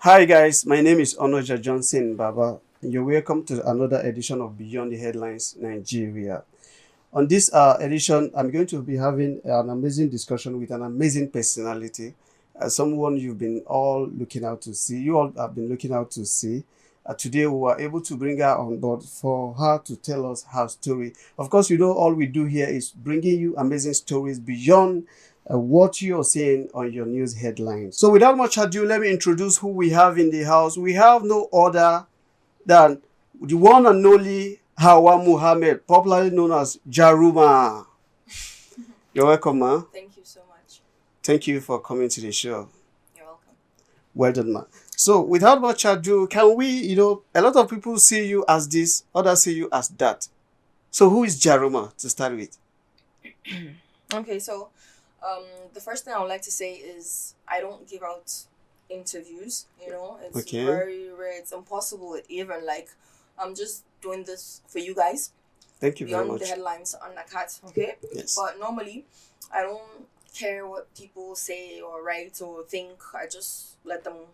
Hi guys, my name is Onoja Johnson Baba. You're welcome to another edition of Beyond the Headlines Nigeria. On this edition, I'm going to be having an amazing discussion with an amazing personality, someone you've been all looking out to see. You all have been looking out to see. Today, we were able to bring her on board for her to tell us her story. Of course, all we do here is bringing you amazing stories beyond what you're seeing on your news headlines. So, without much ado, let me introduce who we have in the house. We have no other than the one and only Hauwa Mohammed, popularly known as Jaruma. You're welcome, ma. Thank you so much. Thank you for coming to the show. You're welcome. Well done, ma. So, without much ado, can we, a lot of people see you as this, others see you as that. So, who is Jaruma to start with? Okay, so the first thing I would like to say is I don't give out interviews. It's Okay. very rare. It's impossible even. Like, I'm just doing this for you guys Thank you very beyond much. the headlines on the cat. Okay. Yes. But normally, I don't care what people say or write or think. I just let them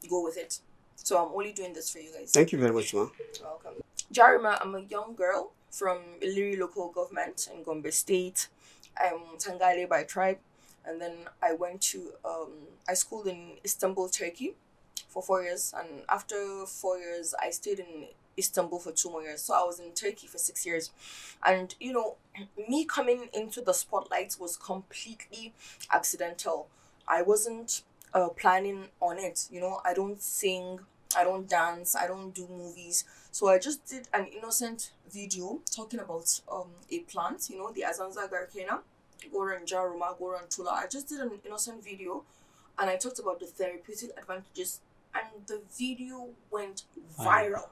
go with it. So I'm only doing this for you guys. Thank you very much, ma. You're welcome. Jaruma, I'm a young girl from Iliri local government in Gombe State. I'm Tangale by tribe. And then I went to, I schooled in Istanbul, Turkey for 4 years. And after 4 years, I stayed in Istanbul for 2 more years. So I was in Turkey for 6 years. And, me coming into the spotlight was completely accidental. I wasn't planning on it. I don't sing, I don't dance, I don't do movies. So I just did an innocent video talking about a plant, the Azanza garcena, Goron Jaruma, Goron Tula. I just did an innocent video and I talked about the therapeutic advantages and the video went viral.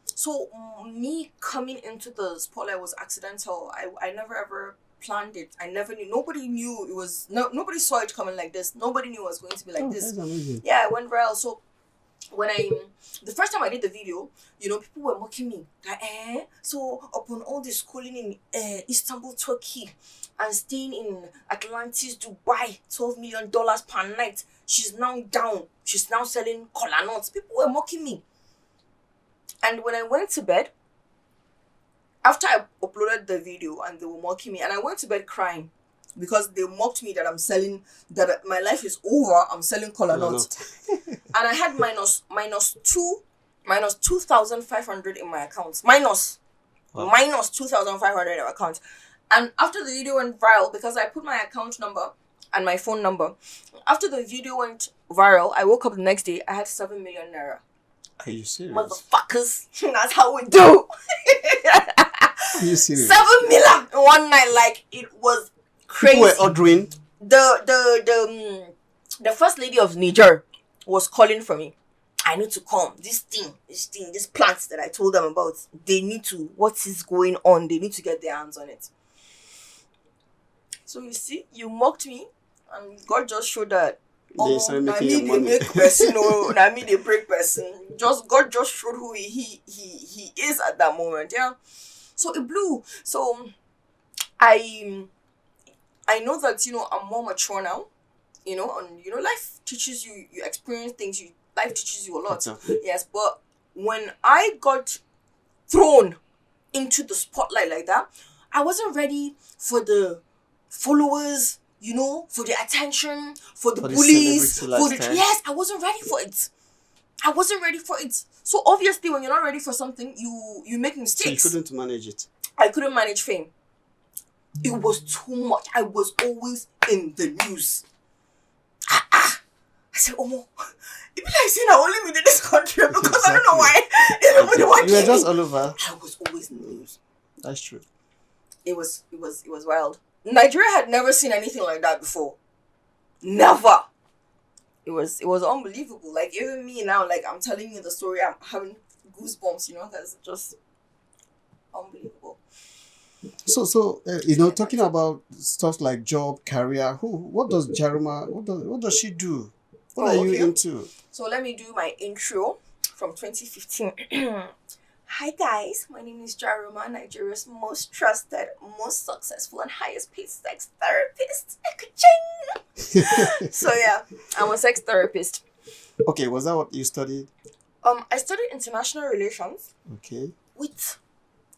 So me coming into the spotlight was accidental. I never ever planned it. I never knew. Nobody knew it was. Nobody saw it coming like this. Nobody knew it was going to be like this. That's amazing. Yeah, it went viral. So when the first time I did the video, people were mocking me. Like, so upon all this schooling in Istanbul, Turkey, and staying in Atlantis, Dubai, $12 million per night, she's now down. She's now selling cola nuts. People were mocking me. And when I went to bed, after I uploaded the video and they were mocking me, and I went to bed crying because they mocked me that that my life is over, I'm selling cola nuts. And I had minus 2,500 in my account. Minus 2,500 in my account. And after the video went viral, because I put my account number and my phone number, after the video went viral, I woke up the next day, I had 7 million naira. Are you serious? Motherfuckers, that's how we do. Are you serious? 7 million in one night, like it was crazy. People were ordering. The first lady of Niger was calling for me. I need to come. This plant that I told them about, they need to, what is going on? They need to get their hands on it. So you see, you mocked me, and God just showed that. They started I making mean, your they money. make person, I mean, they break person. God just showed who he is at that moment. Yeah. So it blew. So I know that I'm more mature now. And life teaches you. You experience things. Life teaches you a lot. Exactly. Yes, but when I got thrown into the spotlight like that, I wasn't ready for the followers. For the attention, for the bullies, celebrity lifestyle. yes, I wasn't ready for it. I wasn't ready for it. So obviously, when you're not ready for something, you make So you mistakes. couldn't manage it. I couldn't manage fame. It was too much. I was always in the news. I said, Omo, it be like saying I only made in this country because I don't know why everybody watching. You were just all over. I was always in the news. That's true. It was wild. Nigeria had never seen anything like that before. Never. It was unbelievable. Like even me now, like I'm telling you the story, I'm having goosebumps. That's just unbelievable. So talking about stuff like job, career. What does Jaruma? What does she do? What are you into? So let me do my intro from 2015. Hi guys, my name is Jaruma, Nigeria's most trusted, most successful, and highest paid sex therapist. So yeah, I'm a sex therapist. Okay, was that what you studied? I studied international relations Okay. with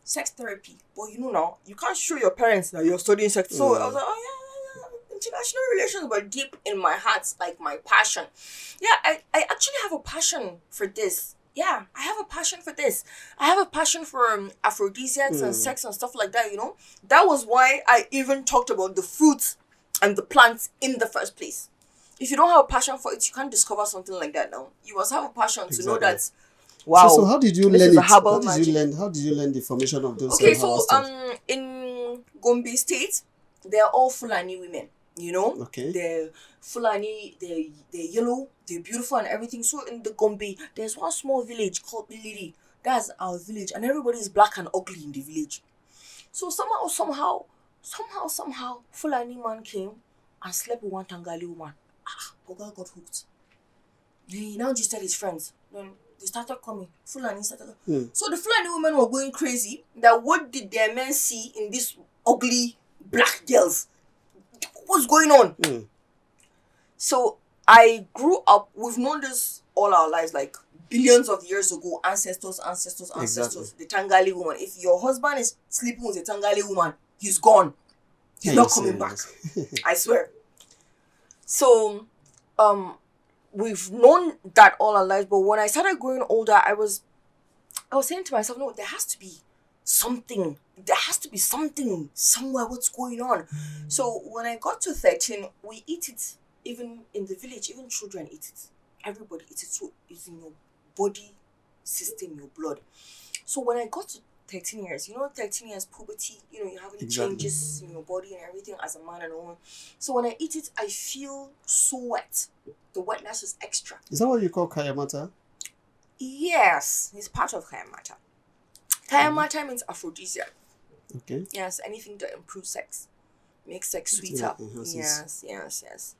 sex therapy. But you know now, you can't show your parents that you're studying sex. So I was like, oh yeah, international relations were deep in my heart, like my passion. Yeah, I actually have a passion for this. Yeah, I have a passion for this. I have a passion for aphrodisiacs and sex and stuff like that, you know? That was why I even talked about the fruits and the plants in the first place. If you don't have a passion for it, you can't discover something like that now. You must have a passion to know Exactly. that, wow, So how did you this learn is a it? How herbal did you magic. learn? How did you learn the formation of those Okay, Hauwa so stems? in Gombe State, they're all Fulani women. You know, Okay. they're Fulani, they're yellow, they're beautiful and everything. So in the Gombe, there's one small village called Iliri. That's our village, and everybody is black and ugly in the village. So somehow, Fulani man came and slept with one Tangali woman. Oga got hooked. He now just his friends. Then they started coming. Fulani started. So the Fulani women were going crazy. That what did their men see in these ugly black girls? What's going on? So I grew up. We've known this all our lives, like billions of years ago. Ancestors. Exactly. The Tangali woman. If your husband is sleeping with a Tangali woman, he's gone. He's not coming back. I swear. So, we've known that all our lives, but when I started growing older, I was saying to myself, no, there has to be something. There has to be something somewhere. What's going on? So when I got to 13, we eat it. Even in the village, even children eat it. Everybody eats it. So it's in your body system, your blood. So when I got to 13 years, 13 years puberty, you have any changes in your body and everything as a man and a woman. So when I eat it, I feel so wet. The wetness is extra. Is that what you call Kayanmata? Yes, it's part of Kayanmata. Kayanmata means aphrodisiac. Okay. Yes, anything that improves sex, makes sex sweeter. Yes.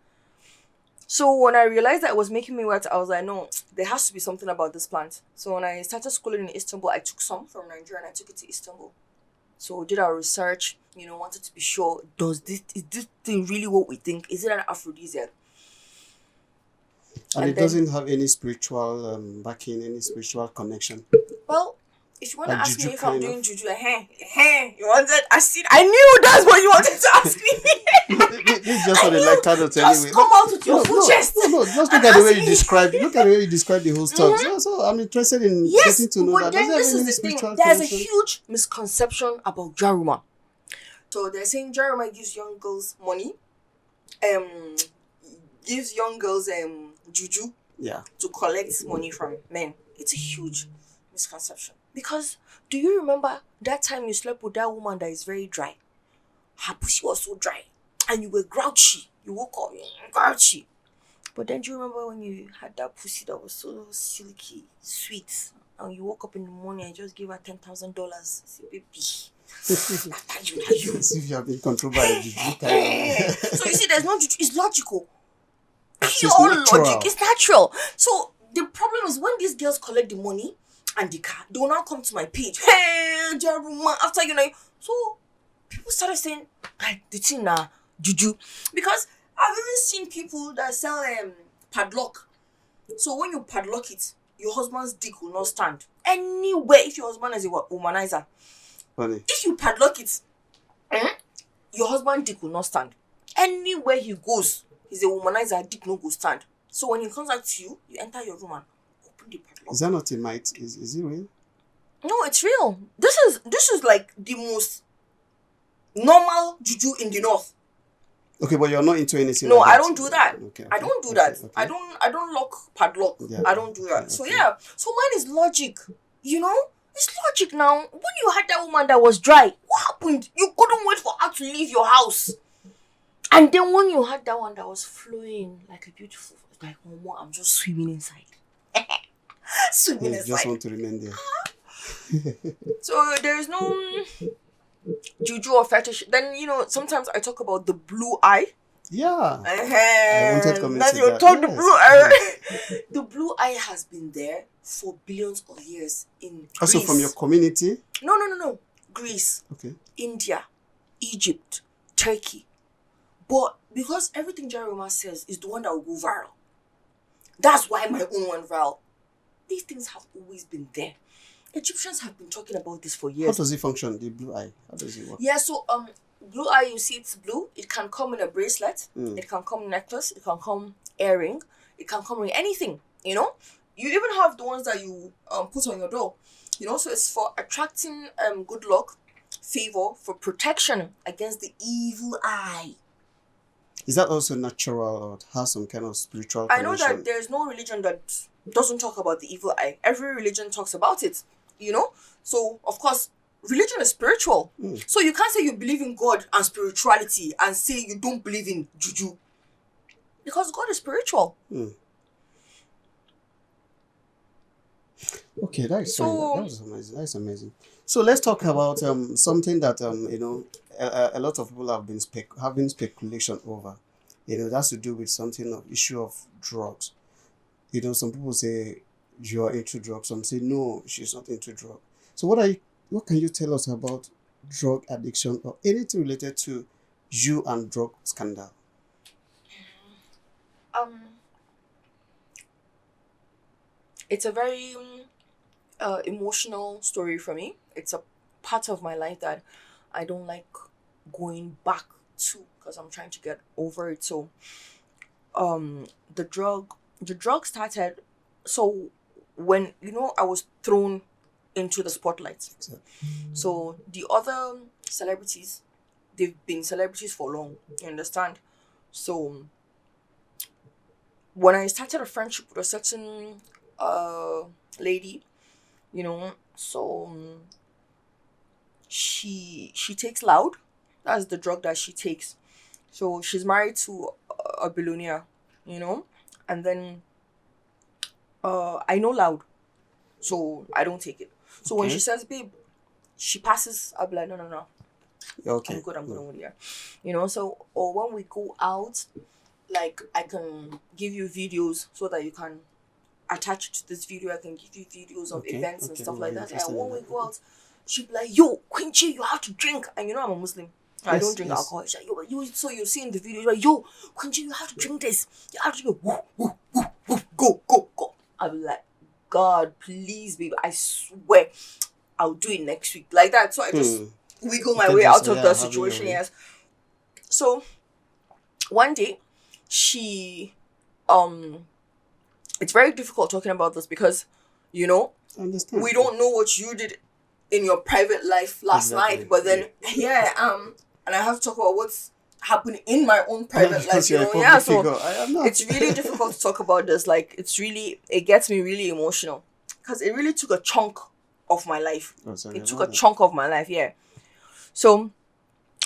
So when I realized that it was making me wet, I was like, no, there has to be something about this plant. So when I started schooling in Istanbul, I took some from Nigeria and I took it to Istanbul. So we did our research, wanted to be sure, is this thing really what we think? Is it an aphrodisiac? And it doesn't have any spiritual backing, any spiritual connection. Well, if you want to Like ask me juju if I'm kind doing of. juju, you wanted, I knew that's what you wanted to ask me. This is just for the lighter note Just anyway. come out with your full chest. No. Just look at the way you describe. Look at the way you describe the whole stuff. So I'm interested in getting to know but that. then Does it have this any is the thing. spiritual There's a connection? huge misconception about Jaruma. So they're saying Jaruma gives young girls money, gives young girls juju to collect money from men. It's a huge misconception. Because do you remember that time you slept with that woman that is very dry? Her pussy was so dry. And you were grouchy. You woke up grouchy. But then do you remember when you had that pussy that was so silky, sweet, and you woke up in the morning and just gave her $10,000? Say, baby. As if you have been controlled by a juju. So you see, there's no juju. It's logical. So Pure it's natural. logic. It's natural. So the problem is when these girls collect the money and the car, they will now come to my page. Hey, Jaruma, after so people started saying like the thing now juju, because I've even seen people that sell padlock. So when you padlock it, your husband's dick will not stand anywhere. If your husband is a womanizer, Funny. if you padlock it, your husband's dick will not stand anywhere he goes. He's a womanizer, dick no go stand. So when he comes out to you, you enter your room and open the padlock. Is that not a might? Is it real? No, it's real. This is like the most normal juju in the north. Okay, but you're not into anything. No, like I that. don't do that. Okay. I don't do that. Okay. I don't lock padlock. Yeah. I don't do that. Okay. So yeah. So mine is logic. It's logic now. When you had that woman that was dry, what happened? You couldn't wait for her to leave your house. And then when you had that one that was flowing like a beautiful, like, oh, I'm just swimming inside. Swimming You inside. just want to remain there. So there's no juju or fetish. Then sometimes I talk about the blue eye. Yeah. I wanted comments Now on you that. talk the Yes. blue eye. The blue eye has been there for billions of years in Also Greece. from your community? No. Greece, Okay. India, Egypt, Turkey. But because everything Jaruma says is the one that will go viral. That's why my own went viral. These things have always been there. Egyptians have been talking about this for How years. does it function? The blue eye. How does it work? Yeah, so blue eye, you see it's blue. It can come in a bracelet. Mm. It can come necklace. It can come earring. It can come in anything. You know, you even have the ones that you put on your door. You know, so it's for attracting good luck, favor, for protection against the evil eye. Is that also natural or it has some kind of spiritual I know connection? that there's no religion that doesn't talk about the evil eye. Every religion talks about it. You know, so of course religion is spiritual. So you can't say you believe in God and spirituality and say you don't believe in juju, because God is spiritual. Okay, that's So- that was amazing. That's amazing. So let's talk about something that a lot of people have been having speculation over. You know, that's to do with something of issue of drugs. You know, some people say you are into drugs. Some say no, she's not into drugs. So what can you tell us about drug addiction or anything related to you and drug scandal? It's a very emotional story for me. It's a part of my life that I don't like going back to because I'm trying to get over it. So the drug started, so when I was thrown into the spotlight. So the other celebrities, they've been celebrities for long, you understand? So when I started a friendship with a certain lady, so she takes loud. That's the drug that she takes. So she's married to a billionaire, and then I know loud, so I don't take it. So when she says, babe, she passes, I'll be like, no, no, no. Okay. I'm good, I'm good, I'm good, yeah. So, or when we go out, like, I can give you videos so that you can attach it to this video. I can give you videos of events and stuff like that. And when we go out, she'll be like, yo, Quincy, you have to drink. And I'm a Muslim. I don't drink alcohol. She's like, yo, so you see in the video, like, yo, Quincy, you have to drink this. You have to drink it. Woo, woo, woo, woo, go, go, go. I'll be like, God, please, baby, I swear I'll do it next week. Like that. So I just wiggle my way out of the situation, yes. So one day, she it's very difficult talking about this because we don't know what you did in your private life last night, but then and I have to talk about what's happened in my own private life, so it's really difficult to talk about this. Like, it gets me really emotional because it really took a chunk of my life. Chunk of my life, yeah. So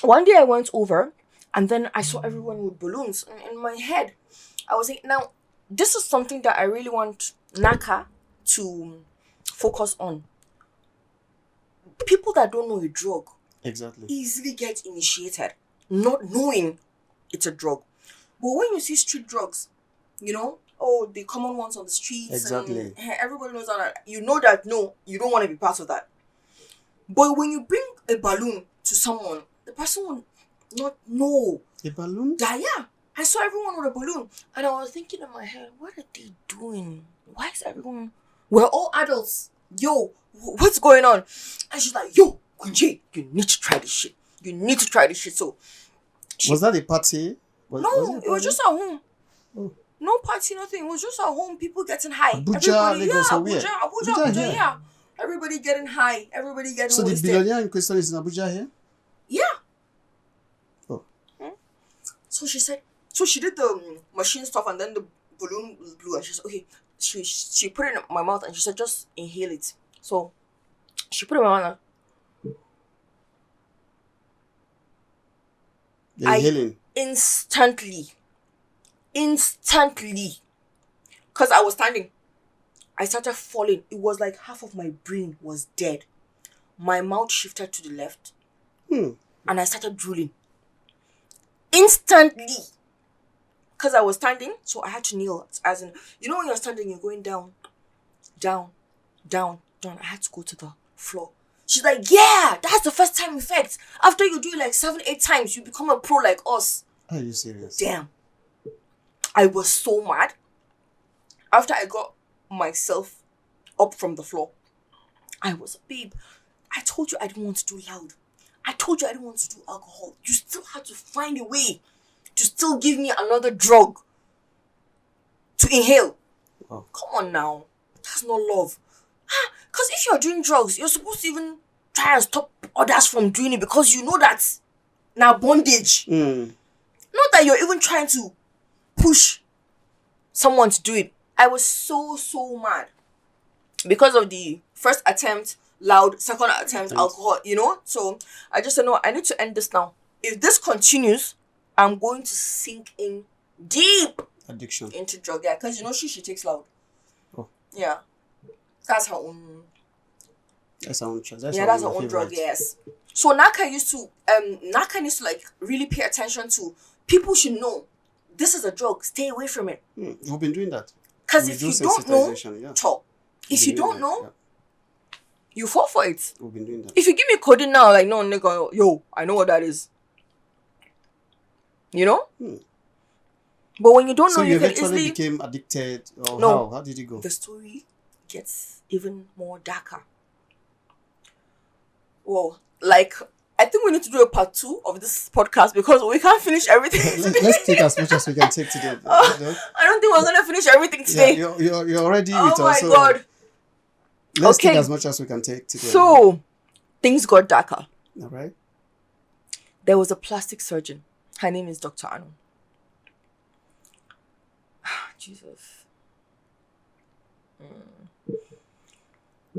one day I went over and then I saw everyone with balloons in my head. I was like, now this is something that I really want Naka to focus on. People that don't know a drug easily get initiated, not knowing it's a drug. But when you see street drugs, the common ones on the streets, and everybody knows that, no, you don't want to be part of that. But when you bring a balloon to someone, the person will not know. A balloon? Yeah. I saw everyone with a balloon. And I was thinking in my head, what are they doing? Why is everyone... We're all adults. Yo, what's going on? And she's like, yo, Kunje, you need to try this shit. You need to try this shit. So... Was that a party? No, it was just at home. Oh. No party, nothing. It was just at home. People getting high. Abuja, yeah. Everybody getting high. Everybody getting wasted. So the billionaire in question is in Abuja here? Yeah. Oh. So she said... So she did the machine stuff and then the balloon blew and she said, okay, she put it in my mouth and she said, just inhale it. So she put it in my mouth. Inhaling? Instantly, because I was standing, I started falling. It was like half of my brain was dead. My mouth shifted to the left and I started drooling. Instantly. Because I was standing, so I had to kneel. As in, when you're standing, you're going down, down, down, down. I had to go to the floor. She's like, yeah, that's the first time effect. After you do it like 7-8 times, you become a pro like us. Are you serious? Damn. I was so mad. After I got myself up from the floor, I was, babe, I told you I didn't want to do loud. I told you I didn't want to do alcohol. You still had to find a way to still give me another drug to inhale. Oh. Come on now. That's not love. Because if you're doing drugs, you're supposed to even try and stop others from doing it because you know that now bondage. Not that you're even trying to push someone to do it. I was so mad because of the first attempt loud, second attempt alcohol, So I just said, no, I need to end this now. If this continues, I'm going to sink in deep addiction into drug. Yeah, because she takes loud. Oh. Yeah. That's her own. That's her own choice. That's her own drug, yes. So Naka used to like really pay attention to people should know this is a drug. Stay away from it. We've been doing that. Because if you don't know, if you don't know, you fall for it. We've been doing that. If you give me coding now, like, no, nigga, yo, I know what that is. You know? But when you don't know, you can eventually easily became addicted, or No. How did it go? The story gets even more darker. Well, like, I think we need to do a part 2 of this podcast because we can't finish everything today. Let's take as much as we can take today. I don't think we're gonna finish everything today. Yeah, you're already with us. Oh my god. Let's take as much as we can take today. So things got darker. All right. There was a plastic surgeon. Her name is Dr. Anu. Jesus.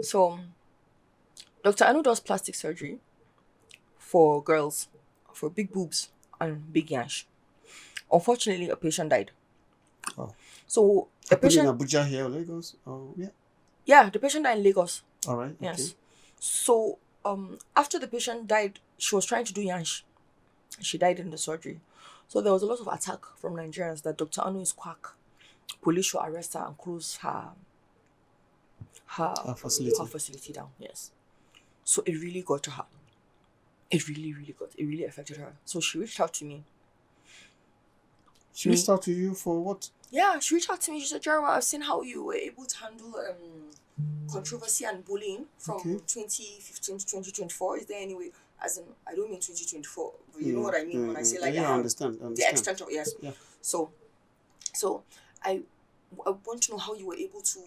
So Dr. Anu does plastic surgery for girls, for big boobs and big yash. Unfortunately, a patient died. Oh. So the patient in Abuja here, Lagos. Oh yeah. Yeah, the patient died in Lagos. All right. Yes. Okay. So after the patient died, she was trying to do yash. She died in the surgery. So there was a lot of attack from Nigerians that Dr. Anu is quack. Police should arrest her and close her facility down. Yes. So it really got to her. It really affected her. So she reached out to me. She reached out to you for what? Yeah, she reached out to me. She said, Jaruma, I've seen how you were able to handle controversy and bullying from 2015 to 2024. Is there any way, as in, I don't mean 2024, but you know what I mean when I say like I understand. the extent of, yes. Yeah. So I want to know how you were able to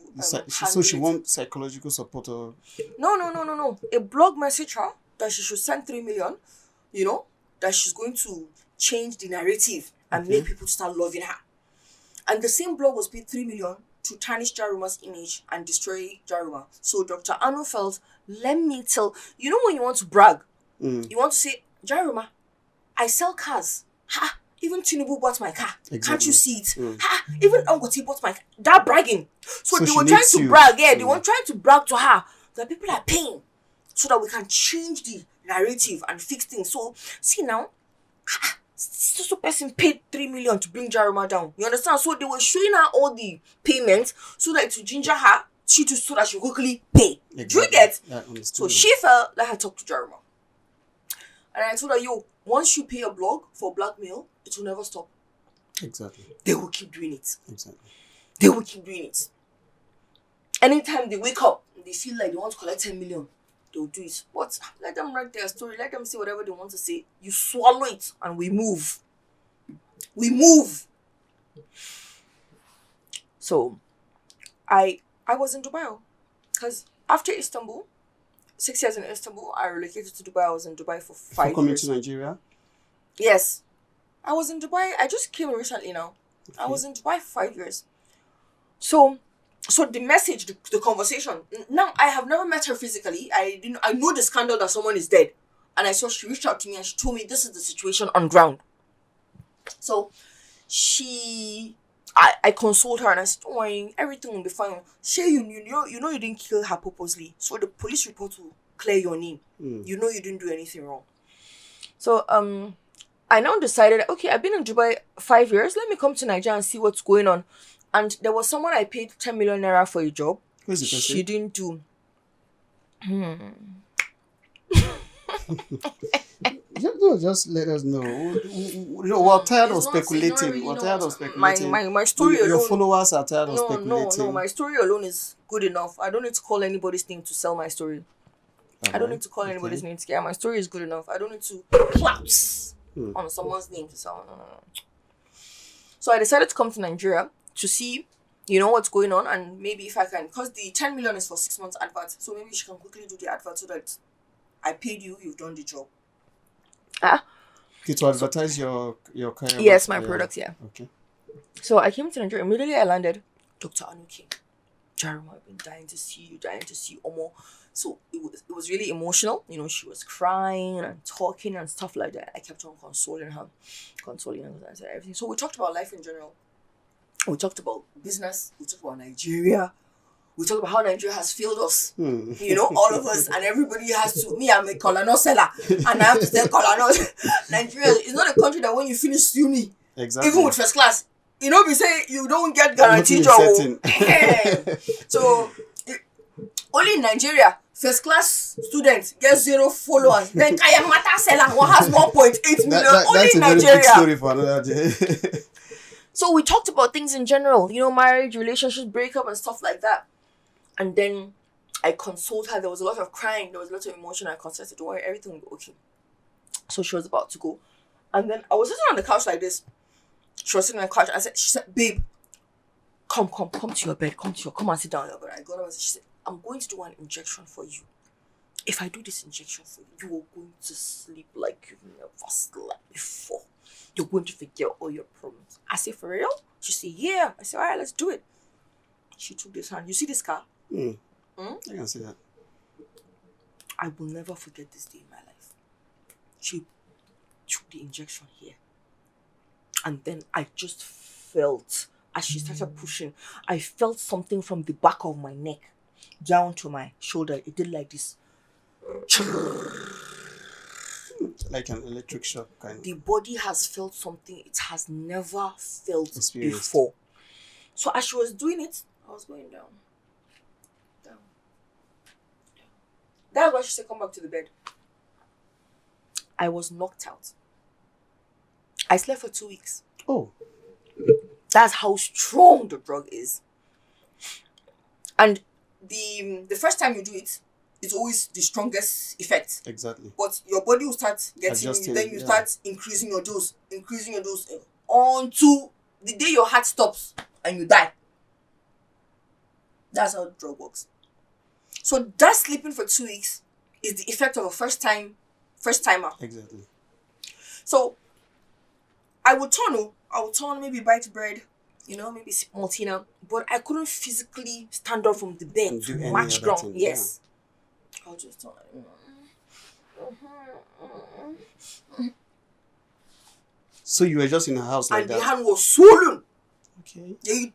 so she wants psychological support or... No. A blog messaged her that she should send 3 million, that she's going to change the narrative and make people start loving her. And the same blog was paid 3 million to tarnish Jaaruma's image and destroy Jaruma. So Dr. Anu felt, let me tell... You know when you want to brag? You want to say, Jaruma, I sell cars. Ha! Even Tinubu bought my car. Exactly. Can't you see it? Ha! Even Angoti bought my car. That bragging. So they were trying to brag. Yeah, they were trying to brag to her that people are paying so that we can change the narrative and fix things. So, see now, so person paid 3 million to bring Jaruma down. You understand? So they were showing her all the payments so that to ginger her, so that she quickly pay. Exactly. Do you get? Yeah, so she felt let her talk to Jaruma. And I told her, once you pay a blog for blackmail, it will never stop. Exactly. They will keep doing it. Exactly. They will keep doing it. Anytime they wake up, they feel like they want to collect 10 million, they'll do it. But let them write their story. Let them say whatever they want to say. You swallow it and we move. We move. So, I was in Dubai. Because after Istanbul, 6 years in Istanbul, I relocated to Dubai. I was in Dubai for 5 years. Coming to Nigeria? Yes. I was in Dubai. I just came recently now. Okay. I was in Dubai for 5 years. So the message, the conversation. Now, I have never met her physically. I know the scandal that someone is dead. And I saw she reached out to me and she told me this is the situation on ground. So I consoled her and I said, don't worry, everything will be fine. You know you didn't kill her purposely. So the police report will clear your name. You know you didn't do anything wrong. So I now decided, okay, I've been in Dubai 5 years. Let me come to Nigeria and see what's going on. And there was someone I paid 10 million naira for a job. Who is the person? She didn't do. Just let us know. We're tired of It's not speculating. really, We're no. tired of speculating. My story Your alone. followers are tired of No, speculating. my story alone is good enough. I don't need to call anybody's name to sell my story. I don't need to call anybody's name to get my story is good enough. I don't need to claps on someone's name to sell. No. So I decided to come to Nigeria to see, what's going on, and maybe if I can, because the 10 million is for 6 months advert. So maybe she can quickly do the advert so that I paid you, you've done the job. Okay, to advertise your career. Yes, my products, yeah. Okay. So I came to Nigeria. Immediately I landed. Dr. Anu came. Jaruma, I've been dying to see you, Omo. So it was really emotional. She was crying and talking and stuff like that. I kept on consoling her and said everything. So we talked about life in general. We talked about business. We talked about Nigeria. We talked about how Nigeria has failed us. All of us, and everybody has to. Me, I'm a Colano seller, and I have to sell Colano. Nigeria is not a country that when you finish uni, exactly, even with first class, we say you don't get guaranteed job. So only in Nigeria, first class students get 0 followers. Then Kayanmata seller one has 1.8 million. Only in Nigeria. That's a very big story for another day. So we talked about things in general, marriage, relationship, breakup, and stuff like that. And then I consoled her. There was a lot of crying. There was a lot of emotion. I consoled her. Don't worry, everything will be okay. So she was about to go. And then I was sitting on the couch like this. She was sitting on the couch. She said, babe, come to your bed. Come and sit down on your bed. I got up and she said, I'm going to do an injection for you. If I do this injection for you, you are going to sleep like you've never slept before. You're going to forget all your problems. I said, for real? She said, yeah. I said, all right, let's do it. She took this hand. You see this scar? I can see that. I will never forget this day in my life. She took the injection here. And then I just felt, as she started pushing, I felt something from the back of my neck down to my shoulder. It did like this. Like an electric shock kind of. The body has felt something it has never felt before. So as she was doing it, I was going down. That's why she said, come back to the bed. I was knocked out. I slept for 2 weeks. Oh. That's how strong the drug is. And the first time you do it, it's always the strongest effect. Exactly. But your body will start getting you, then you start increasing your dose until the day your heart stops and you die. That's how the drug works. So that sleeping for 2 weeks is the effect of a first timer. Exactly. So I would turn, maybe bite bread, maybe sip Maltina, but I couldn't physically stand up from the bed to match ground. Yes. Yeah. I'll just turn So you were just in a house like and that? And the hand was swollen. Okay.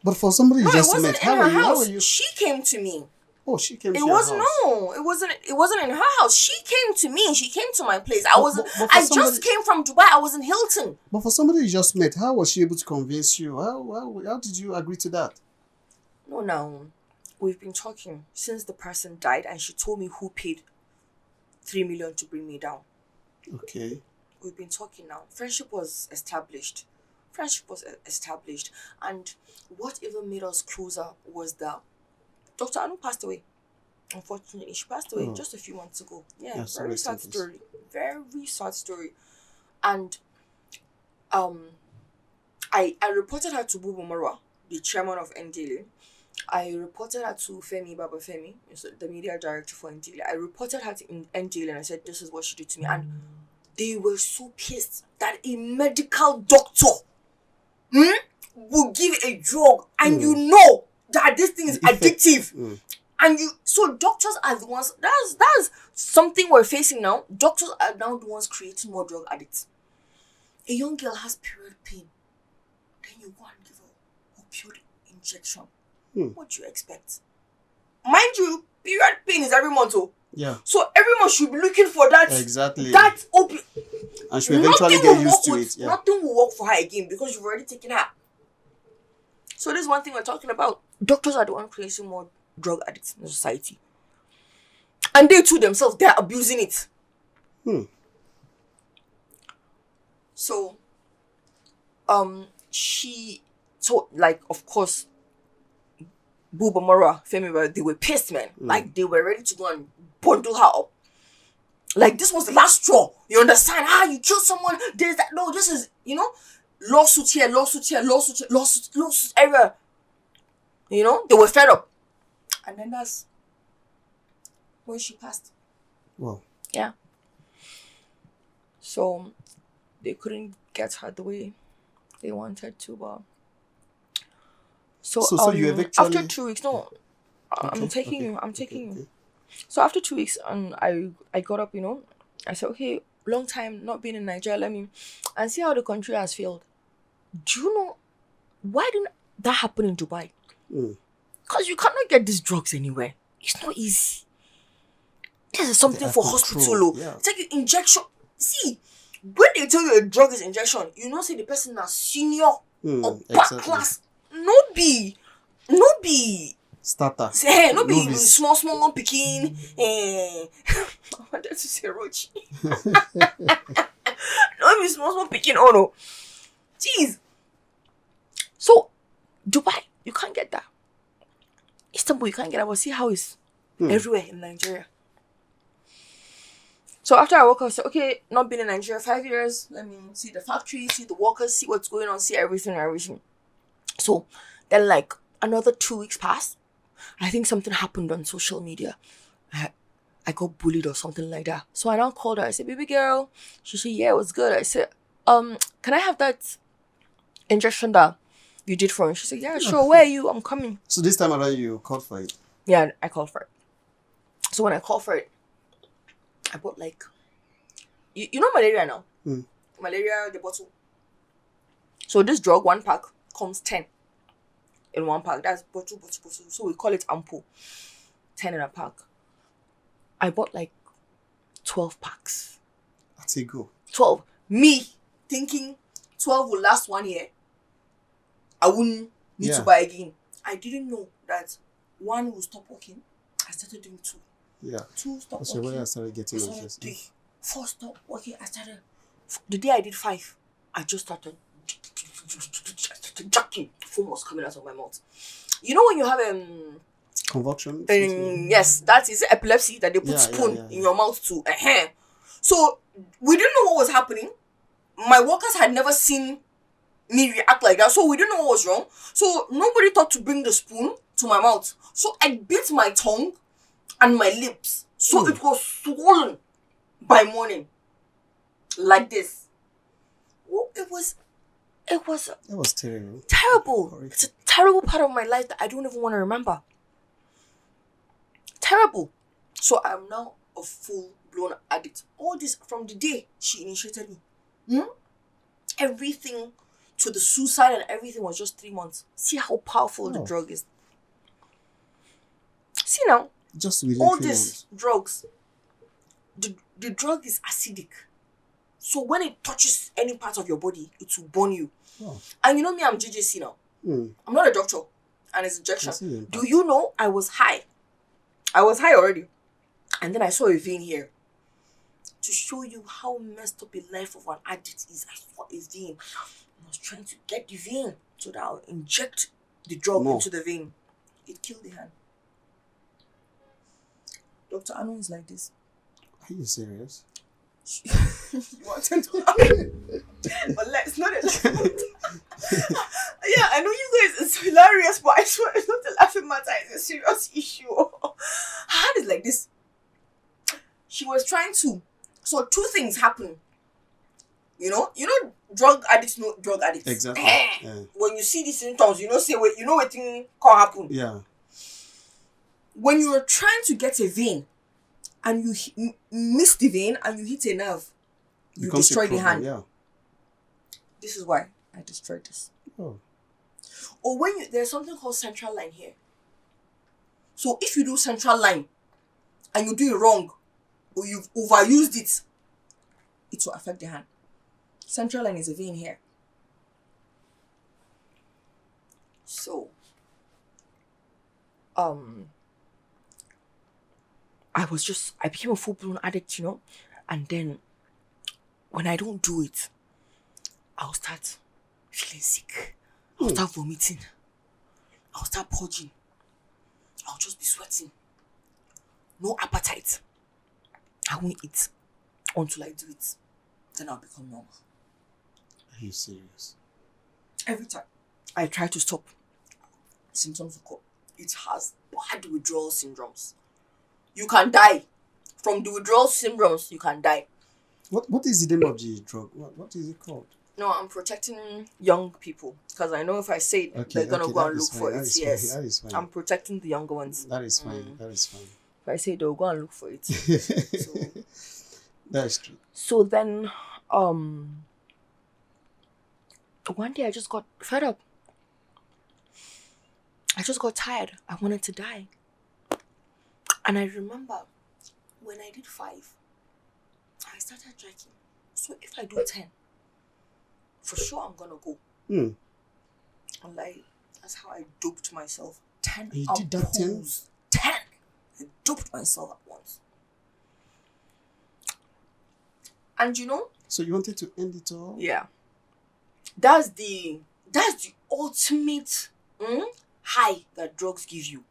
But for somebody you just met, how were you? She came to me. Oh, she came to your house. It wasn't in her house. She came to me. She came to my place. I just came from Dubai. I was in Hilton. But for somebody you just met, how was she able to convince you? How did you agree to that? No. We've been talking since the person died, and she told me who paid 3 million to bring me down. Okay. We've been talking now. Friendship was established. And what even made us closer was that Dr. Anu passed away. Unfortunately, she passed away just a few months ago. Yeah, very sad story. Very sad story. And I reported her to Bubu Marwa, the chairman of NDLA. I reported her to Femi Baba Femi, the media director for NDLA. I reported her to NDLA and I said, this is what she did to me. And they were so pissed that a medical doctor will give a drug and you know that this thing is addictive. And so doctors are the ones, that's something we're facing now. Doctors are now the ones creating more drug addicts. A young girl has period pain. Then you go and give her opioid injection. What do you expect? Mind you, period pain is every month. Yeah. So every month she'll be looking for that. Exactly. That opioid. And she'll eventually get used to it. Yeah. Nothing will work for her again because you've already taken her. So this is one thing we're talking about. doctors are the one creating more drug addicts in the society. And they too themselves, they're abusing it. Hmm. So, she, so like, of course, Buba Mara, Femi, they were pissed, man. Like, they were ready to go and bundle her up. Like, this was the last straw. You understand? You killed someone. There's that. No, this is, lawsuit here, lawsuit here, lawsuit here, lawsuit everywhere. They were fed up. And then that's when she passed. Wow. Yeah. So, they couldn't get her the way they wanted to, but... So you eventually... after 2 weeks, no, I'm taking you. So after 2 weeks, I got up, I said, okay, long time not being in Nigeria, let me and see how the country has failed. Do you know why didn't that happen in Dubai? Because you cannot get these drugs anywhere. It's not easy. This is something for hospital. Yeah. It's like an injection. See, when they tell you a drug is injection, say the person is senior or back class. No be starter. Say, no be small one picking. I wanted to say roach. No be small picking. Oh no, jeez. So Dubai, you can't get that. Istanbul, you can't get that. But see how it's everywhere in Nigeria. So after I woke up, I said, okay, not been in Nigeria 5 years. Let me see the factory, see the workers, see what's going on, see everything. So then, like, another 2 weeks passed. I think something happened on social media. I got bullied or something like that. So I now called her. I said, baby girl. She said, yeah, it was good. I said, can I have that injection that you did for me? She said, yeah, sure. Where are you? I'm coming. So this time around, you called for it? Yeah, I called for it. So when I called for it, I bought like, you know malaria now? Malaria, the bottle. So this drug, 1 pack, comes 10 in 1 pack. That's bottle. So we call it ampoule. 10 in a pack. I bought like 12 packs. That's a go. 12. Me thinking 12 will last 1 year. I wouldn't need to buy again. I didn't know that 1 will stop working. I started doing 2. Yeah. 2 stopped That's working. where I started getting anxious. 3, 4 stopped working. I started. The day I did 5, I just started jacking. Foam was coming out of my mouth. You know when you have convulsion? Yes, that is epilepsy that they put spoon in your mouth too. So we didn't know what was happening. My workers had never seen me react like that, so we didn't know what was wrong. So nobody thought to bring the spoon to my mouth. So I bit my tongue and my lips. So it was swollen by morning. Like this. Oh, it was terrible. Terrible. It's a terrible part of my life that I don't even want to remember. Terrible. So I'm now a full-blown addict. All this from the day she initiated me. Everything to the suicide and everything was just 3 months. See how powerful the drug is. See now, just within all 3 these months. drugs, the drug is acidic. So when it touches any part of your body, it will burn you. Oh. And you know me, I'm JJC now. I'm not a doctor. And it's injection. Do you know I was high? I was high already. And then I saw a vein here. To show you how messed up a life of an addict is, I saw a vein. I was trying to get the vein so that I'll inject the drug into the vein. It killed the hand. Dr. Anu is like this. Are you serious? You wanted to happen. But let's not a laughing Yeah, I know you guys, it's hilarious, but I swear it's not a laughing matter, it's a serious issue. Her hand is like this. She was trying to. So 2 things happen. You know, drug addicts know drug addicts. Exactly. When you see these symptoms, what thing can happen. Yeah. When you are trying to get a vein and you miss the vein and you hit a nerve, you destroy the hand. Yeah. This is why I destroyed this. Oh. Or when there's something called central line here. So if you do central line and you do it wrong or you've overused it, it will affect the hand. Central line is a vein here. So I became a full-blown addict, and then when I don't do it, I'll start feeling sick. I'll start vomiting. I'll start purging. I'll just be sweating. No appetite. I won't eat until I do it. Then I'll become normal. Are you serious? Every time I try to stop, symptoms will come. It has bad withdrawal syndromes. You can die. From the withdrawal syndromes, you can die. What is the name of the drug? What is it called? No, I'm protecting young people because I know if I say it, they're gonna go and look for it. Yes, that is fine. I'm protecting the younger ones. That is fine. That is fine. If I say they'll go and look for it. So, that is true. So then, one day I just got fed up. I just got tired. I wanted to die. And I remember when I did 5, I started drinking. So if I do 10, for sure I'm gonna go. And like, that's how I doped myself. 10 you did that 10? 10! I doped myself at once. And So you wanted to end it all? Yeah. That's the ultimate high that drugs give you.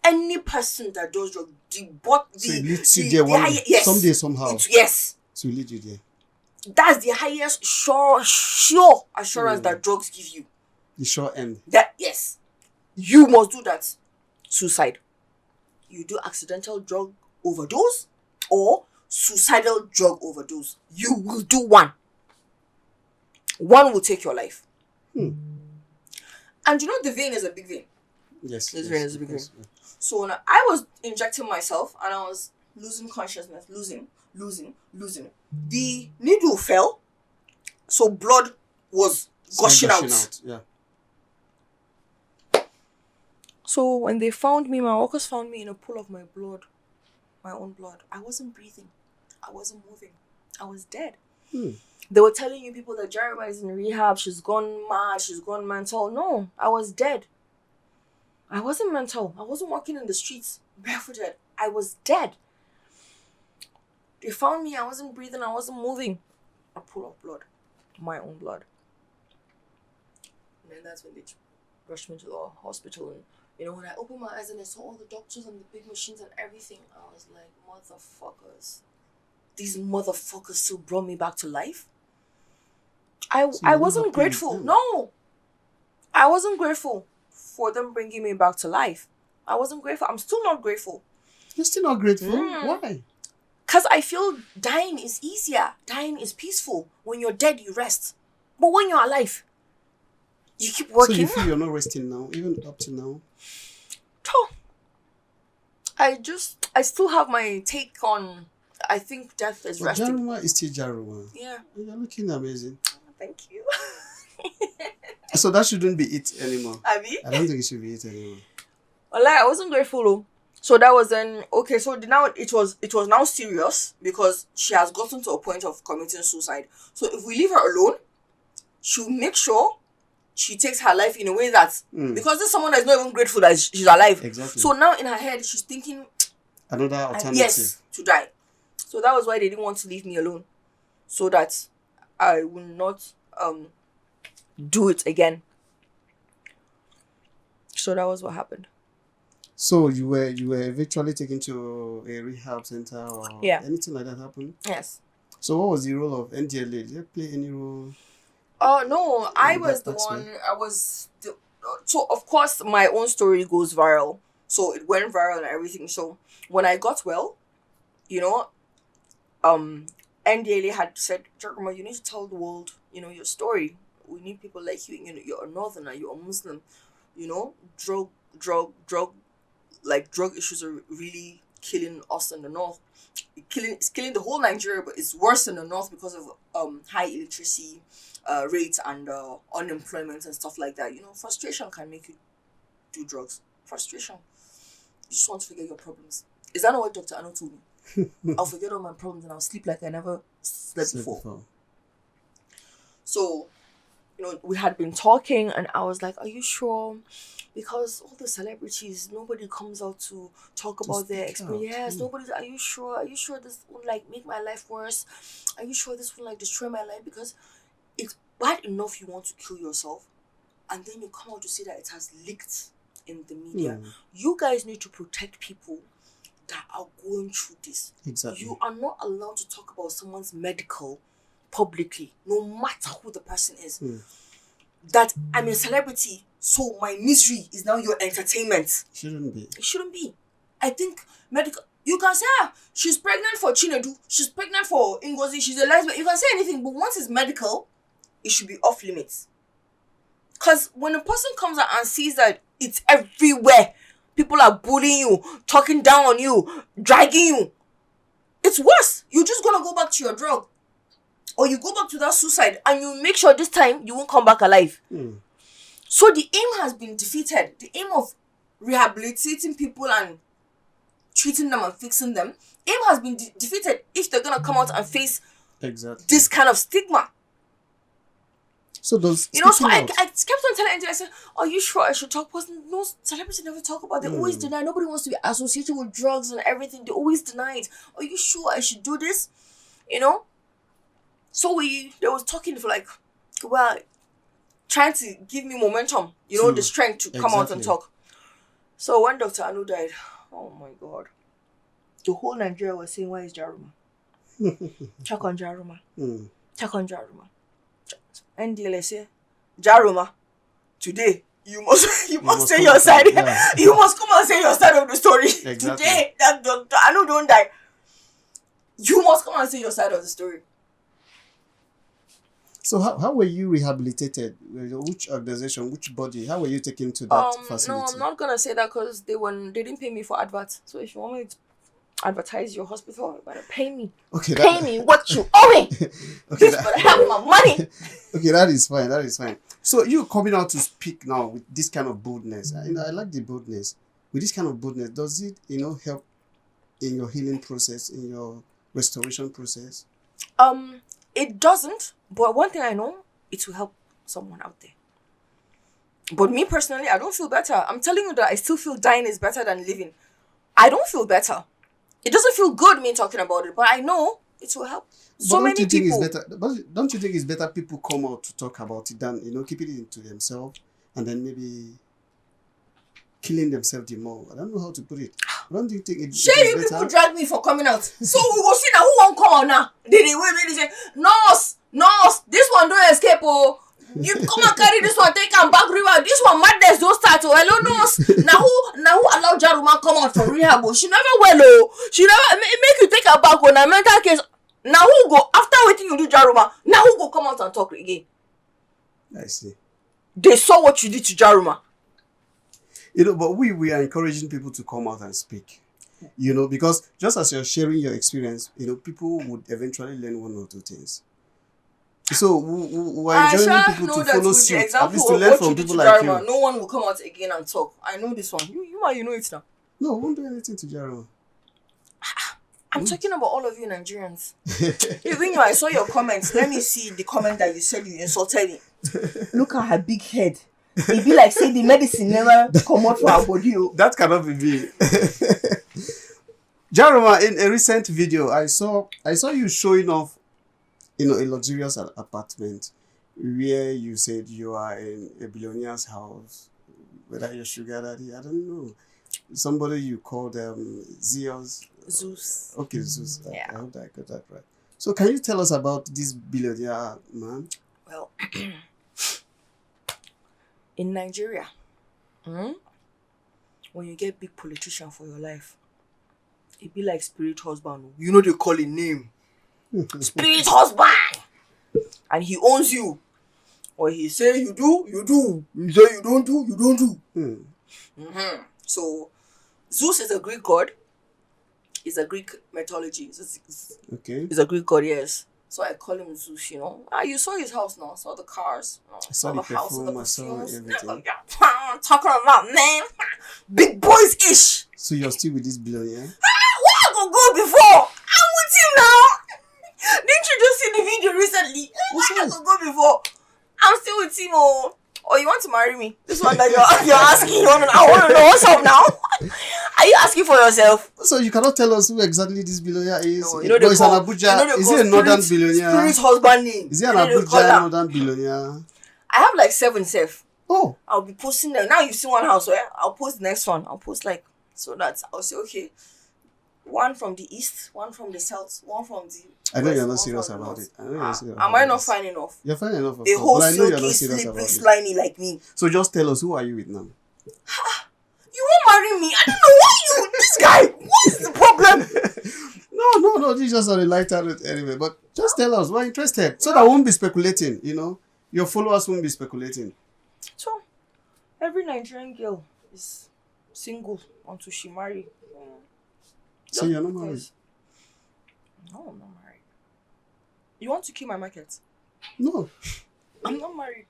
Any person that does drugs, it leads you there yes. Someday, somehow. Yes. So it leads you there. That's the highest sure assurance that drugs give you. The sure end. That yes. You must do that. Suicide. You do accidental drug overdose or suicidal drug overdose. You will do one. One will take your life. And the vein is a big vein. Yes. This vein is a big vein. Yeah. So when I was injecting myself and I was losing consciousness, losing. The needle fell, so blood was gushing out. Yeah. So when they found me, my workers found me in a pool of my blood, my own blood. I wasn't breathing. I wasn't moving. I was dead. They were telling you people that Jaruma is in rehab. She's gone mad. She's gone mental. No, I was dead. I wasn't mental. I wasn't walking in the streets barefooted. I was dead. They found me. I wasn't breathing. I wasn't moving. A pool of blood. My own blood. And then that's when they rushed me to the hospital. And, when I opened my eyes and I saw all the doctors and the big machines and everything, I was like, motherfuckers. These motherfuckers still brought me back to life? I wasn't grateful. No. I wasn't grateful for them bringing me back to life. I wasn't grateful. I'm still not grateful. You're still not grateful? Why? Because I feel dying is easier. Dying is peaceful. When you're dead, you rest. But when you're alive, you keep working. So you feel you're not resting now, even up to now? I still have my take on, I think death is resting. Jaruma is still Jaruma. Yeah. You're looking amazing. Thank you. So that shouldn't be it anymore. Abi? I don't think it should be it anymore. Well, I wasn't grateful though. So that was then okay. So now it was now serious because she has gotten to a point of committing suicide. So if we leave her alone, she'll make sure she takes her life in a way that because there's someone that's not even grateful that she's alive. Exactly. So now in her head she's thinking another alternative. Yes, to die. So that was why they didn't want to leave me alone, so that I will not do it again. So that was what happened. So you were eventually taken to a rehab center or anything like that happened? Yes. So what was the role of NDLA? Did you play any role? No, I was the one. So of course my own story goes viral. So it went viral and everything. So when I got well, NDLA had said, Jaruma, you need to tell the world, your story. We need people like you. You're a northerner, you're a Muslim. Drug issues are really killing us in the north. It's killing the whole Nigeria, but it's worse in the north because of high illiteracy rates and unemployment and stuff like that. Frustration can make you do drugs. Frustration. You just want to forget your problems. Is that not what Dr. Ano told me? I'll forget all my problems and I'll sleep like I never slept before. So we had been talking, and I was like, "Are you sure?" Because all the celebrities, nobody comes out to talk To about their speak out. experience. Yes, nobody. Are you sure? Are you sure this won't like make my life worse? Are you sure this will like destroy my life? Because it's bad enough you want to kill yourself, and then you come out to say that it has leaked in the media. You guys need to protect people that are going through this. Exactly. You are not allowed to talk about someone's medical publicly, no matter who the person is. That I'm a celebrity, so my misery is now your entertainment. Shouldn't be. It shouldn't be. I think medical. You can say, she's pregnant for Chinedu, she's pregnant for Ngozi, she's a lesbian. You can say anything, but once it's medical, it should be off limits. Because when a person comes out and sees that it's everywhere, people are bullying you, talking down on you, dragging you, it's worse. You're just going to go back to your drug. Or you go back to that suicide, and you make sure this time you won't come back alive. So the aim has been defeated. The aim of rehabilitating people and treating them and fixing them, aim has been defeated if they're going to come out and face this kind of stigma. So those, so I kept on telling Angela, I said, "Are you sure I should talk?" Because no celebrities never talk about it. They always deny. Nobody wants to be associated with drugs and everything. They always deny it. Are you sure I should do this? So they was talking for like, trying to give me momentum, the strength to come out and talk. So when Dr. Anu died, oh my God, the whole Nigeria was saying, "Where is Jaruma? Check on Jaruma. Check on Jaruma." And they say, "Jaruma, today you must say your side. Yeah. You must come and say your side of the story. Today that Dr. Anu don't die. You must come and say your side of the story." So how were you rehabilitated? Which organization, which body? How were you taken to that facility? No, I'm not gonna say that because they didn't pay me for advert. So if you want me to advertise your hospital, you better pay me. Okay, pay me what you owe me. Okay, you better have my money. Okay, that is fine. That is fine. So you coming out to speak now with this kind of boldness. I like the boldness. With this kind of boldness, does it help in your healing process, in your restoration process? It doesn't, but one thing I know, it will help someone out there. But me personally, I don't feel better. I'm telling you that I still feel dying is better than living. I don't feel better. It doesn't feel good me talking about it, but I know it will help so many people. Don't you think it's better people come out to talk about it than keeping it into themselves and then maybe killing themselves the more? I don't know how to put it. Don't you think it's better? People drag me for coming out. So we will see now who won't come out now. They say, nurse, this one don't escape. Oh, you come and carry this one, take him back river. This one madness don't start. Oh, hello nurse. Now who allow Jaruma come out from rehab? Oh, she never she never make you take her back on a mental case. Now who go after waiting you do Jaruma? Now who go come out and talk again? I see. They saw what you did to Jaruma. But we are encouraging people to come out and speak. Because just as you're sharing your experience, people would eventually learn one or two things. So we're enjoining people to follow suit, at least to learn from people like you. No one will come out again and talk. I know this one. You know it now. No, I won't do anything to Jaruma. I'm talking about all of you Nigerians. Even you, I saw your comments. Let me see the comment that you said you insulted me. Look at her big head. It be like say the medicine never come out for her body. That cannot be me. Jaruma, in a recent video, I saw you showing off, a luxurious apartment where you said you are in a billionaire's house. Whether you're sugar daddy, I don't know. Somebody you called Zeus. Okay, Zeus. Yeah. I hope I got that right. So can you tell us about this billionaire man? Well, in Nigeria, when you get big politician for your life, it be like spirit husband. They call it name. Spirit husband. And he owns you. Or he say you do, you do. He say you don't do, you don't do. So, Zeus is a Greek god. It's a Greek mythology. It's a Greek god, yes. So I call him Zeus, You saw his house now. Saw the cars. I saw the perfume. I saw everything. Talking about name. Big boys-ish. So you're still with this billionaire? Where I go before? I'm with him now. Didn't you just see the video recently? Where I go before? I'm still with him. Oh, you want to marry me? This one that you're asking. I want to know what's up now. Are you asking for yourself? So you cannot tell us who exactly this billionaire is? No, No, it's an Abuja. Is he a northern billionaire? Spirit husband name. Is he an Abuja northern billionaire? I have like 7 self. Oh. I'll be posting them. Now you've seen one house, right? I'll post the next one. I'll post like, so that I'll say, okay, one from the east, one from the south, one from the I know west, you're not one serious from the about north. it. I know you're not serious Am about I not this. fine enough? You're fine enough, of A course, whole but I know you're silky, not serious slippery, about it. slimy like me. So just tell us, who are you with now? You won't marry me. I don't know why you. This guy. What is the problem? No, this is just on a lighter note anyway. But just tell us, we're interested. So that we won't be speculating, Your followers won't be speculating. So, every Nigerian girl is single until she marry. So you're not married? No, I'm not married. You want to kill my market? No. I'm not married.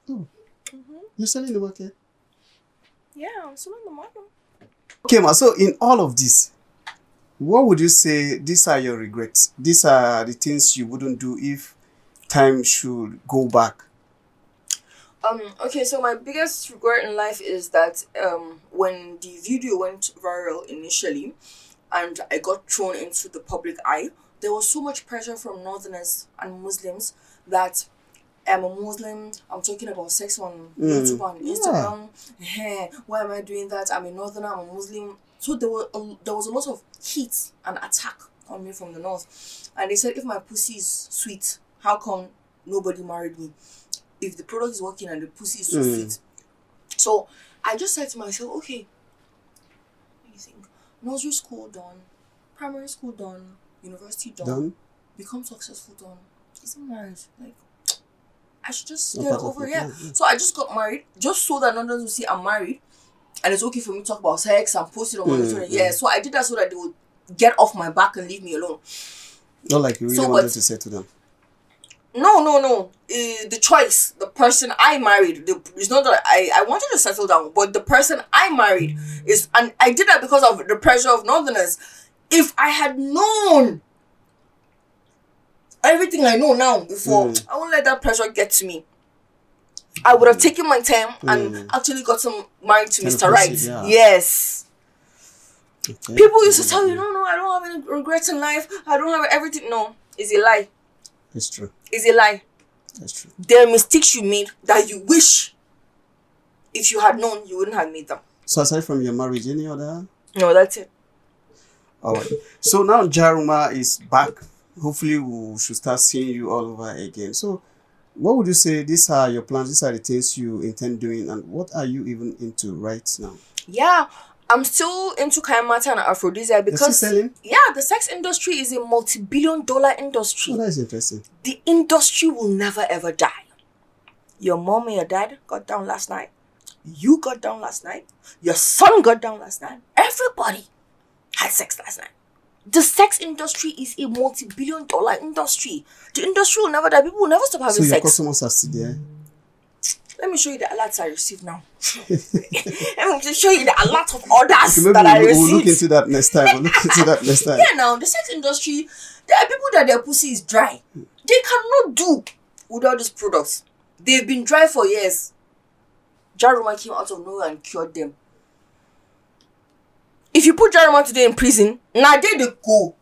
Oh. Mm-hmm. You're selling the market? Yeah, I'm still in the market. Okay, ma. So in all of this, what would you say these are your regrets? These are the things you wouldn't do if time should go back. Okay, so my biggest regret in life is that when the video went viral initially and I got thrown into the public eye, there was so much pressure from Northerners and Muslims that I'm a Muslim, I'm talking about sex on YouTube and Instagram. Yeah. Why am I doing that? I'm a Northerner, I'm a Muslim. So there was a lot of heat and attack on me from the North. And they said, if my pussy is sweet, how come nobody married me? If the product is working and the pussy is so sweet. So I just said to myself, okay, what do you think? Nursery school done, primary school done, university done, become successful done. Isn't marriage like I should just get over here. Yeah. So I just got married just so that none will see I'm married and it's okay for me to talk about sex and post it on my Twitter. Yeah, so I did that so that they would get off my back and leave me alone. Not like you really wanted to say to them. No. The choice, the person I married, it's not that I wanted to settle down, but the person I married is, and I did that because of the pressure of Northerners. If I had known everything I know now before, I won't let that pressure get to me. I would have taken my time and actually gotten married to Mr. Right. Yeah. Yes. Okay. People used to tell you, no, I don't have any regrets in life. I don't have everything. No, it's a lie. It's true. It's a lie. That's true. There are mistakes you made that you wish if you had known you wouldn't have made them. So aside from your marriage, any other? No, that's it. All right. So now Jaruma is back. Hopefully we should start seeing you all over again. So what would you say these are your plans? These are the things you intend doing, and what are you even into right now? Yeah, I'm still into Kayanmata and aphrodisiac because the sex industry is a multi-billion-dollar industry. Oh, that is interesting. The industry will never ever die. Your mom and your dad got down last night. You got down last night. Your son got down last night. Everybody had sex last night. The sex industry is a multi-billion-dollar industry. The industry will never die. People will never stop having sex. So your customers are still there? Let me show you the alerts I received now. Let me show you the alert of orders that I received. We'll look into that next time. Yeah, now, the sex industry, there are people that their pussy is dry. They cannot do without these products. They've been dry for years. Jaruma came out of nowhere and cured them. If you put Jaruma today in prison, now they go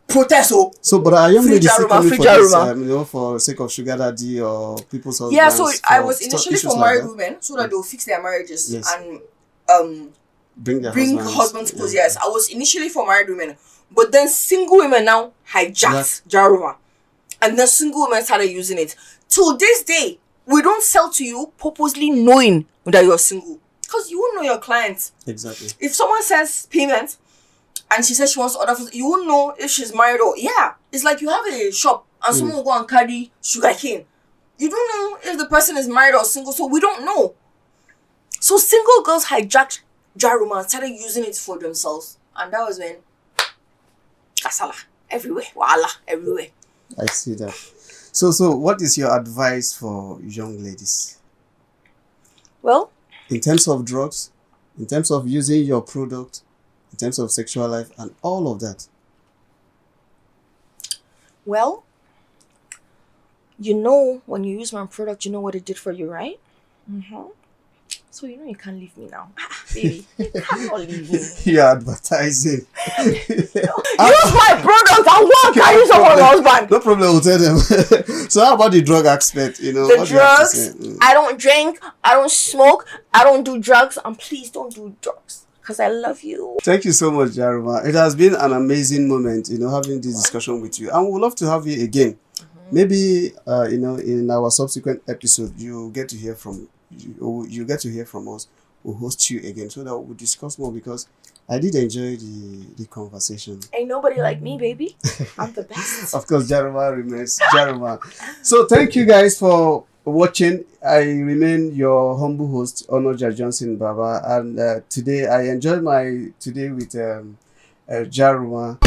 protest. So, but are young ladies still coming for Jaruma. this, for the sake of sugar daddy or people's husbands? Yeah, so I was initially for married women so that they'll fix their marriages and bring husbands close. Yes, I was initially for married women, but then single women now hijacked Jaruma, and then single women started using it. Till this day, we don't sell to you purposely knowing that you're single. Because you won't know your clients. Exactly. If someone says payment and she says she wants to order food, you won't know if she's married or... Yeah. It's like you have a shop and someone will go and carry sugar cane. You don't know if the person is married or single, so we don't know. So single girls hijacked Jaruma and started using it for themselves. And that was when... Kasala. Everywhere. Wala. Everywhere. I see that. So what is your advice for young ladies? Well... in terms of drugs, in terms of using your product, in terms of sexual life, and all of that? Well, You know, when you use my product, you know what it did for you, right? Mm-hmm. So you know you can't leave me now. Baby, you cannot leave me. You're advertising. Use my product and go and carry someone's husband. No problem, we'll tell them. So how about the drug aspect? You know, The what do you have to say? drugs, I don't drink, I don't smoke, I don't do drugs, and please don't do drugs. Because I love you. Thank you so much, Jaruma. It has been an amazing moment, you know, having this discussion with you. And we would love to have you again. Maybe, you know, in our subsequent episode, you get to hear from you get to hear from us. We'll host you again so that we'll discuss more, because I did enjoy the conversation. Ain't nobody like me, baby. I'm the best. Of course, Jaruma remains Jaruma. So thank you guys for watching. I remain your humble host, Onoja Johnson Baba, and today I enjoyed my today with Jaruma.